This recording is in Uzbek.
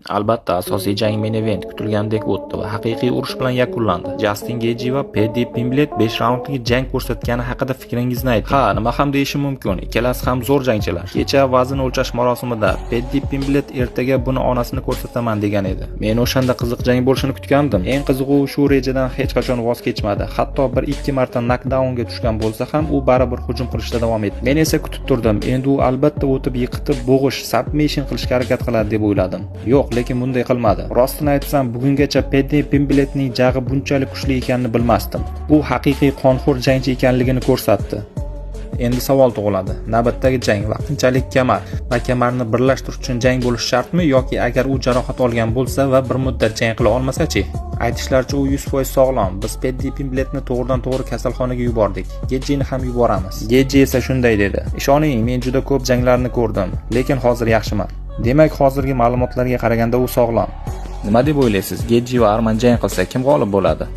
Albatta, asosiy jang main event kutilgandek o'tdi va haqiqiy urush bilan yakunlandi. Jastin Getji va Paddy Pimblett 5 raundlik jang ko'rsatgani haqida fikringizni ayting. Ha, nima ham deyishim mumkin. Ikkalasi ham zo'r jangchilar. Kecha vazn o'lchash marosimida Paddy Pimblett ertaga buni onasini ko'rsataman degan edi. Men o'shanda qiziq jang bo'lishini kutgandim. Eng qizig'i shu rejadan hech qachon voz kechmadi. Hatto 1-2 marta knockdownga tushgan bo'lsa ham u baribir hujum qilishda davom etdi. Men esa kutib turdim. Endi u albatta o'tib yiqitib bo'g'ish, submission qilishga harakat qiladi deb o'yladim. Yo'q, lekin bunday qilmadi. Rostini aytsam, bugungacha Paddy Pimblettning jag'i bunchalik kuchli ekanini bilmasdim. Bu haqiqiy qonxo'r jangchi ekanligini ko'rsatdi. Endi savol tug'iladi. Navbatdagi jang vaqtinchalik kamar va kamarni birlashtirish uchun jang bo'lishi shartmi yoki agar u jarohat olgan bo'lsa va bir muddat jang qila olmasa-chi? Aytishlaricha u 100% sog'lom. Biz Paddy Pimblettni to'g'ridan-to'g'ri kasalxonaga yubordik. Getjini ham yuboramiz. Getji esa shunday dedi. Ishoning, men juda ko'p janglarni ko'rdim, lekin hozir yaxshiman. Demak, hozirgi ma'lumotlarga qaraganda u sog'lom. Nima deb o'ylaysiz? Getji va Arman jang qilsa kim g'olib bo'ladi?